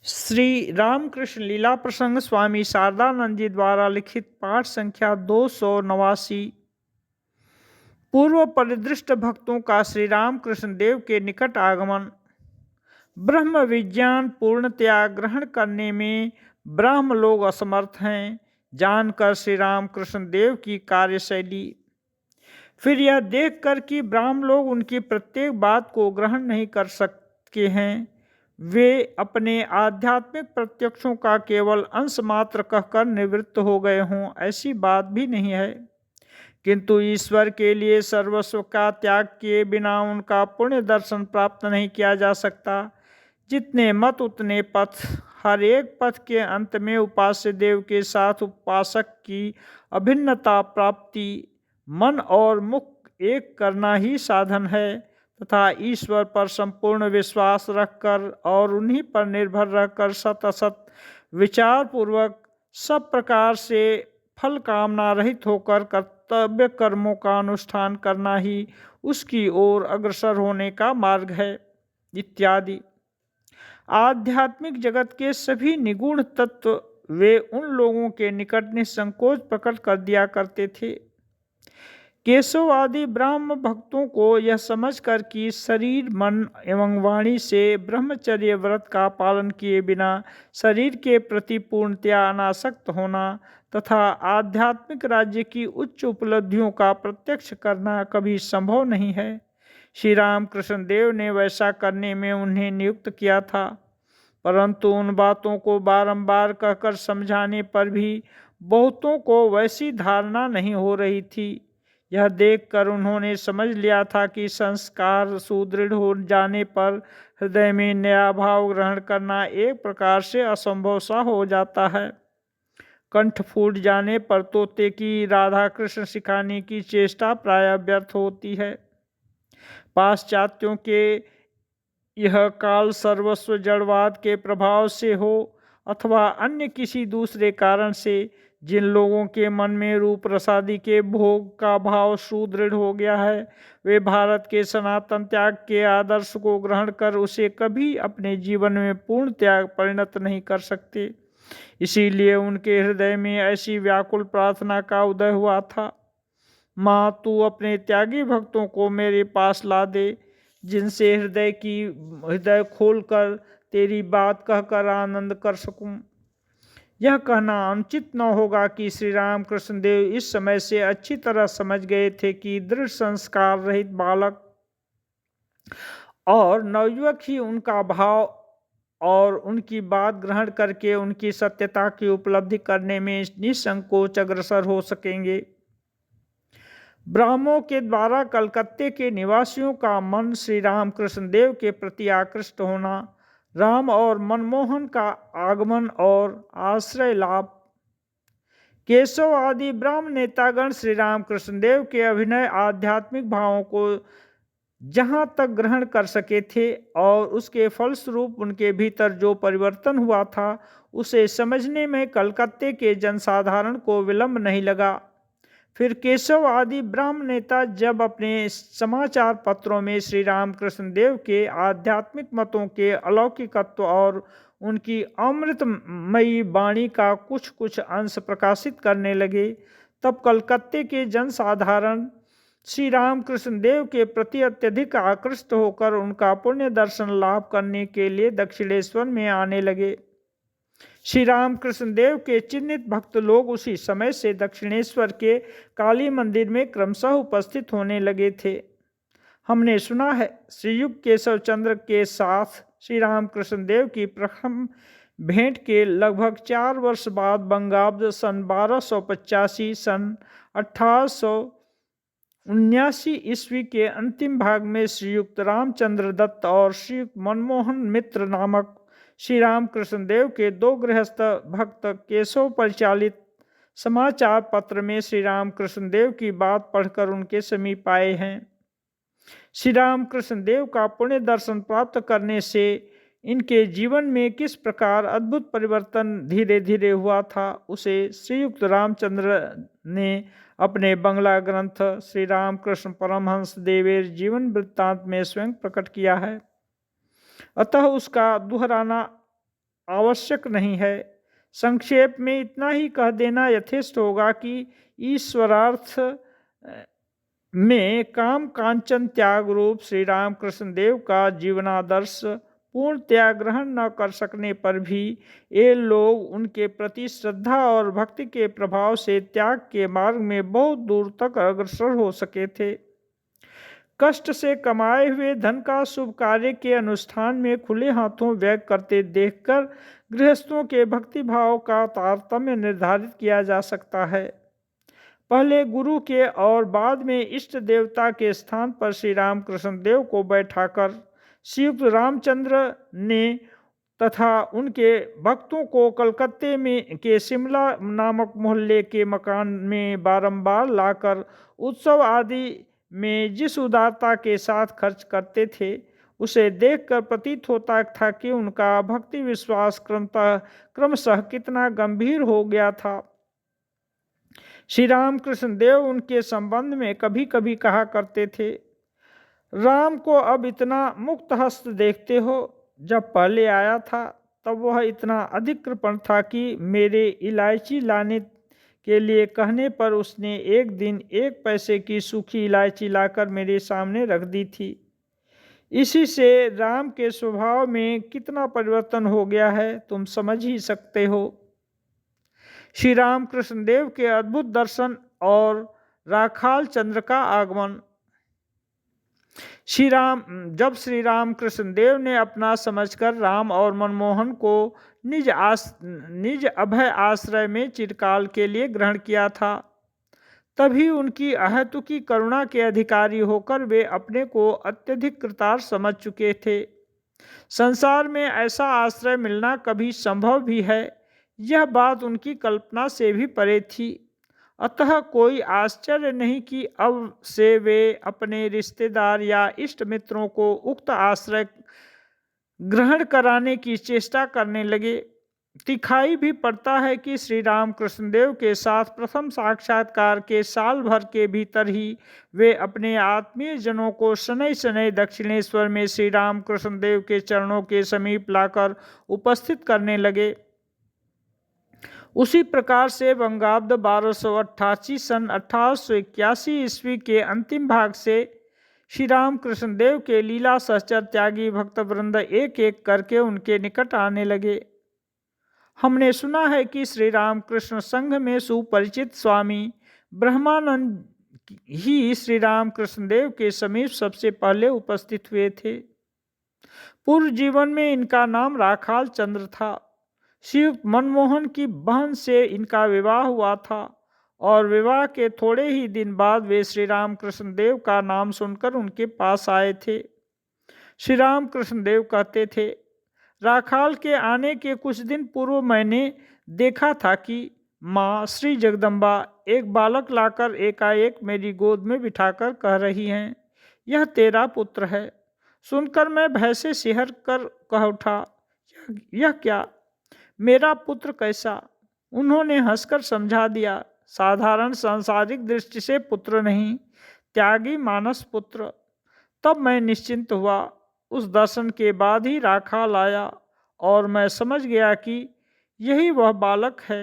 श्री रामकृष्ण लीला प्रसंग स्वामी शारदानंद जी द्वारा लिखित पाठ संख्या 289। पूर्व परिदृष्ट भक्तों का श्री रामकृष्ण देव के निकट आगमन। ब्रह्म विज्ञान पूर्णतया ग्रहण करने में ब्राह्म लोग असमर्थ हैं, जानकर श्री रामकृष्ण देव की कार्यशैली। फिर यह देखकर कि ब्राह्म लोग उनकी प्रत्येक बात को ग्रहण नहीं कर सके हैं, वे अपने आध्यात्मिक प्रत्यक्षों का केवल अंश मात्र कहकर निवृत्त हो गए हों, ऐसी बात भी नहीं है। किंतु ईश्वर के लिए सर्वस्व का त्याग किए बिना उनका पुण्य दर्शन प्राप्त नहीं किया जा सकता। जितने मत उतने पथ, हर एक पथ के अंत में उपास्य देव के साथ उपासक की अभिन्नता प्राप्ति, मन और मुख एक करना ही साधन है तथा ईश्वर पर संपूर्ण विश्वास रखकर और उन्हीं पर निर्भर रहकर सत असत विचार पूर्वक सब प्रकार से फल कामना रहित होकर कर्तव्य कर्मों का अनुष्ठान करना ही उसकी ओर अग्रसर होने का मार्ग है इत्यादि। आध्यात्मिक जगत के सभी निगूढ़ तत्व वे उन लोगों के निकट निसंकोच प्रकट कर दिया करते थे। केशव आदि ब्राह्म भक्तों को यह समझकर कि शरीर मन एवं वाणी से ब्रह्मचर्य व्रत का पालन किए बिना शरीर के प्रति पूर्णतया अनासक्त होना तथा आध्यात्मिक राज्य की उच्च उपलब्धियों का प्रत्यक्ष करना कभी संभव नहीं है, श्री रामकृष्ण देव ने वैसा करने में उन्हें नियुक्त किया था। परंतु उन बातों को बारंबार कहकर समझाने पर भी बहुतों को वैसी धारणा नहीं हो रही थी। यह देखकर उन्होंने समझ लिया था कि संस्कार सुदृढ़ हो जाने पर हृदय में नया भाव ग्रहण करना एक प्रकार से असंभव सा हो जाता है। कंठ फूट जाने पर तोते की राधा कृष्ण सिखाने की चेष्टा प्राय व्यर्थ होती है। पाश्चात्यों के यह काल सर्वस्व जड़वाद के प्रभाव से हो अथवा अन्य किसी दूसरे कारण से जिन लोगों के मन में रूप रसादि के भोग का भाव सुदृढ़ हो गया है, वे भारत के सनातन त्याग के आदर्श को ग्रहण कर उसे कभी अपने जीवन में पूर्ण त्याग परिणत नहीं कर सकते। इसीलिए उनके हृदय में ऐसी व्याकुल प्रार्थना का उदय हुआ था, माँ तू अपने त्यागी भक्तों को मेरे पास ला दे, जिनसे हृदय खोलकर तेरी बात कहकर आनंद कर सकूं। यह कहना अनुचित न होगा कि श्री रामकृष्ण देव इस समय से अच्छी तरह समझ गए थे कि दृढ़ संस्कार रहित बालक और नवयुवक ही उनका भाव और उनकी बात ग्रहण करके उनकी सत्यता की उपलब्धि करने में निसंकोच अग्रसर हो सकेंगे। ब्राह्मों के द्वारा कलकत्ते के निवासियों का मन श्री रामकृष्ण देव के प्रति आकृष्ट होना, राम और मनमोहन का आगमन और आश्रय लाभ। केशव आदि ब्राह्म नेतागण श्री रामकृष्ण देव के अभिनय आध्यात्मिक भावों को जहाँ तक ग्रहण कर सके थे और उसके फलस्वरूप उनके भीतर जो परिवर्तन हुआ था, उसे समझने में कलकत्ते के जनसाधारण को विलंब नहीं लगा। फिर केशव आदि ब्राह्म नेता जब अपने समाचार पत्रों में श्री रामकृष्ण देव के आध्यात्मिक मतों के अलौकिकत्व और उनकी अमृतमयी वाणी का कुछ कुछ अंश प्रकाशित करने लगे, तब कलकत्ते के जनसाधारण श्री रामकृष्ण देव के प्रति अत्यधिक आकृष्ट होकर उनका पुण्य दर्शन लाभ करने के लिए दक्षिणेश्वर में आने लगे। श्री रामकृष्ण देव के चिन्हित भक्त लोग उसी समय से दक्षिणेश्वर के काली मंदिर में क्रमशः उपस्थित होने लगे थे। हमने सुना है श्रीयुक्त केशव चंद्र के साथ श्री रामकृष्ण देव की प्रथम भेंट के लगभग 4 वर्ष बाद बंगाब्द सन 1285 सन 1879 ईस्वी के अंतिम भाग में श्रीयुक्त रामचंद्र दत्त और श्रीयुक्त मनमोहन मित्र नामक श्री रामकृष्ण देव के 2 गृहस्थ भक्त केशव परिचालित समाचार पत्र में श्री रामकृष्ण देव की बात पढ़कर उनके समीप आए हैं। श्री रामकृष्ण देव का पुण्य दर्शन प्राप्त करने से इनके जीवन में किस प्रकार अद्भुत परिवर्तन धीरे धीरे हुआ था, उसे श्रीयुक्त रामचंद्र ने अपने बंगला ग्रंथ श्री रामकृष्ण परमहंस देवेर जीवन वृत्तांत में स्वयं प्रकट किया है। अतः उसका दोहराना आवश्यक नहीं है। संक्षेप में इतना ही कह देना यथेष्ट होगा कि ईश्वरार्थ में काम कांचन त्याग रूप श्री रामकृष्ण देव का जीवनादर्श पूर्णतया ग्रहण न कर सकने पर भी ये लोग उनके प्रति श्रद्धा और भक्ति के प्रभाव से त्याग के मार्ग में बहुत दूर तक अग्रसर हो सके थे। कष्ट से कमाए हुए धन का शुभ कार्य के अनुष्ठान में खुले हाथों व्यय करते देखकर गृहस्थों के भक्ति भाव का तारतम्य निर्धारित किया जा सकता है। पहले गुरु के और बाद में इष्ट देवता के स्थान पर श्री रामकृष्ण देव को बैठाकर श्रीयुक्त रामचंद्र ने तथा उनके भक्तों को कलकत्ते में के शिमला नामक मोहल्ले के मकान में बारंबार लाकर उत्सव आदि में जिस उदारता के साथ खर्च करते थे, उसे देखकर प्रतीत होता था कि उनका भक्ति विश्वास क्रमशः कितना गंभीर हो गया था। श्री रामकृष्ण देव उनके संबंध में कभी कभी कहा करते थे, राम को अब इतना मुक्त हस्त देखते हो, जब पहले आया था तब वह इतना अधिक कृपण था कि मेरे इलायची लाने के लिए कहने पर उसने एक दिन 1 पैसे की सूखी इलायची लाकर मेरे सामने रख दी थी। इसी से राम के स्वभाव में कितना परिवर्तन हो गया है तुम समझ ही सकते हो। श्री रामकृष्ण देव के अद्भुत दर्शन और राखाल चंद्र का आगमन। जब श्री रामकृष्ण देव ने अपना समझकर राम और मनमोहन को निज अभय आश्रय में चिरकाल के लिए ग्रहण किया था, तभी उनकी अहेतुकी करुणा के अधिकारी होकर वे अपने को अत्यधिक कृतार्थ समझ चुके थे। संसार में ऐसा आश्रय मिलना कभी संभव भी है, यह बात उनकी कल्पना से भी परे थी। अतः कोई आश्चर्य नहीं कि अब से वे अपने रिश्तेदार या इष्ट मित्रों को उक्त आश्रय ग्रहण कराने की चेष्टा करने लगे। दिखाई भी पड़ता है कि श्री रामकृष्ण देव के साथ प्रथम साक्षात्कार के साल भर के भीतर ही वे अपने आत्मीय जनों को शनै शनै दक्षिणेश्वर में श्री रामकृष्ण देव के चरणों के समीप लाकर उपस्थित करने लगे। उसी प्रकार से बंगाब्द 1288 सन 1881 ईस्वी के अंतिम भाग से श्री रामकृष्ण देव के लीला सहचर त्यागी भक्तवृंद एक एक करके उनके निकट आने लगे। हमने सुना है कि श्री रामकृष्ण संघ में सुपरिचित स्वामी ब्रह्मानंद ही श्री रामकृष्ण देव के समीप सबसे पहले उपस्थित हुए थे। पूर्व जीवन में इनका नाम राखाल चंद्र था। श्रीयुक्त मनमोहन की बहन से इनका विवाह हुआ था और विवाह के थोड़े ही दिन बाद वे श्री रामकृष्ण देव का नाम सुनकर उनके पास आए थे। श्री रामकृष्ण देव कहते थे, राखाल के आने के कुछ दिन पूर्व मैंने देखा था कि माँ श्री जगदम्बा एक बालक लाकर एकाएक मेरी गोद में बिठाकर कह रही हैं, यह तेरा पुत्र है। सुनकर मैं भय से सिहर कर कह उठा, यह क्या, मेरा पुत्र कैसा? उन्होंने हंसकर समझा दिया, साधारण सांसारिक दृष्टि से पुत्र नहीं, त्यागी मानस पुत्र। तब मैं निश्चिंत हुआ। उस दर्शन के बाद ही राखाल आया और मैं समझ गया कि यही वह बालक है